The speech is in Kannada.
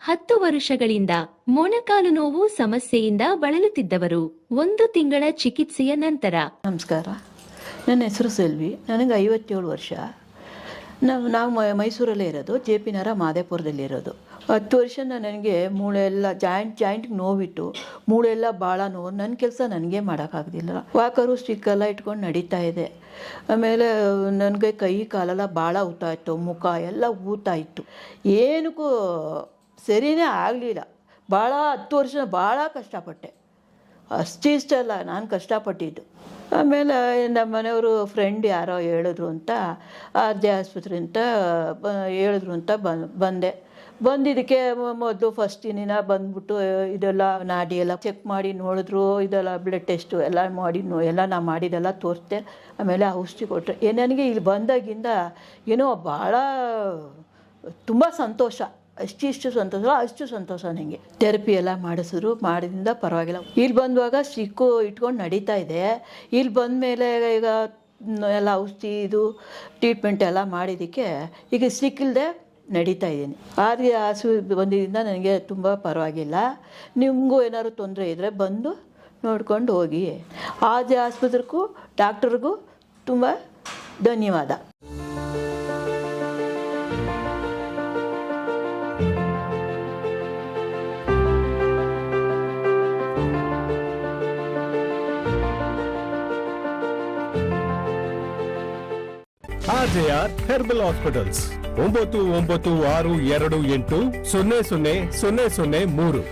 10 ವರ್ಷಗಳಿಂದ ಮೊಣಕಾಲು ನೋವು ಸಮಸ್ಯೆಯಿಂದ ಬಳಲುತ್ತಿದ್ದವರು 1 ತಿಂಗಳ ಚಿಕಿತ್ಸೆಯ ನಂತರ. ನಮಸ್ಕಾರ, ನನ್ನ ಹೆಸರು ಸೆಲ್ವಿ. ನನಗೆ 57 ವರ್ಷ. ನಾವು ಮೈಸೂರಲ್ಲೇ ಇರೋದು, ಜೆ ಪಿ ನಗರ ಮಾದೇಪುರದಲ್ಲಿರೋದು. 10 ವರ್ಷ ನನಗೆ ಮೂಳೆ ಎಲ್ಲ ಜಾಯಿಂಟ್ಗೆ ನೋವಿಟ್ಟು, ಮೂಳೆ ಎಲ್ಲ ಭಾಳ ನೋವು. ನನ್ನ ಕೆಲಸ ನನಗೆ ಮಾಡೋಕ್ಕಾಗ್ದಿಲ್ಲ. ವಾಕರು ಸ್ಟಿಕ್ಕೆಲ್ಲ ಇಟ್ಕೊಂಡು ನಡೀತಾ ಇದೆ. ಆಮೇಲೆ ನನಗೆ ಕೈ ಕಾಲೆಲ್ಲ ಭಾಳ ಊತ ಇತ್ತು, ಮುಖ ಎಲ್ಲ ಊತ ಇತ್ತು. ಏನಕ್ಕೂ ಸರಿಯೇ ಆಗಲಿಲ್ಲ. ಭಾಳ 10 ವರ್ಷ ಭಾಳ ಕಷ್ಟಪಟ್ಟೆ. ಅಷ್ಟಿಷ್ಟಲ್ಲ ನಾನು ಕಷ್ಟಪಟ್ಟಿದ್ದು. ಆಮೇಲೆ ನಮ್ಮ ಮನೆಯವರು ಫ್ರೆಂಡ್ ಯಾರೋ ಹೇಳಿದ್ರು ಅಂತ, RJ ಆಸ್ಪತ್ರೆ ಅಂತ ಹೇಳಿದ್ರು ಅಂತ ಬಂದಿದ್ದಕ್ಕೆ ಮೊದಲು ಫಸ್ಟ್ ದಿನ ಬಂದ್ಬಿಟ್ಟು ಇದೆಲ್ಲ ನಾಡಿ ಎಲ್ಲ ಚೆಕ್ ಮಾಡಿ ನೋಡಿದ್ರು. ಇದೆಲ್ಲ ಬ್ಲಡ್ ಟೆಸ್ಟು ಎಲ್ಲ ಮಾಡಿ ಎಲ್ಲ ನಾ ಮಾಡಿದೆಲ್ಲ ತೋರಿಸ್ದೆ. ಆಮೇಲೆ ಔಷಧಿ ಕೊಟ್ಟರೆ ನನಗೆ ಇಲ್ಲಿ ಬಂದಾಗಿಂದ ಏನೋ ಭಾಳ ತುಂಬ ಸಂತೋಷ. ಅಷ್ಟು ಸಂತೋಷ ನನಗೆ. ಥೆರಪಿ ಎಲ್ಲ ಮಾಡಿದಿಂದ ಪರವಾಗಿಲ್ಲ. ಇಲ್ಲಿ ಬಂದುವಾಗ ಸ್ಟಿಕ್ಕು ಇಟ್ಕೊಂಡು ನಡೀತಾ ಇದೆ. ಇಲ್ಲಿ ಬಂದ ಮೇಲೆ ಈಗ ಎಲ್ಲ ಔಷಧಿ ಇದು ಟ್ರೀಟ್ಮೆಂಟ್ ಎಲ್ಲ ಮಾಡಿದ್ದಕ್ಕೆ ಈಗ ಸ್ಟಿಕ್ಕಿಲ್ಲದೆ ನಡೀತಾ ಇದ್ದೀನಿ. ಆದರೆ ಬಂದಿದ್ದರಿಂದ ನನಗೆ ತುಂಬ ಪರವಾಗಿಲ್ಲ. ನಿಮಗೂ ಏನಾದ್ರು ತೊಂದರೆ ಇದ್ದರೆ ಬಂದು ನೋಡ್ಕೊಂಡು ಹೋಗಿ. RJ ಆಸ್ಪತ್ರೆಗೂ ಡಾಕ್ಟ್ರಿಗೂ ತುಂಬ ಧನ್ಯವಾದ. RJR herbal hospitals 9962280003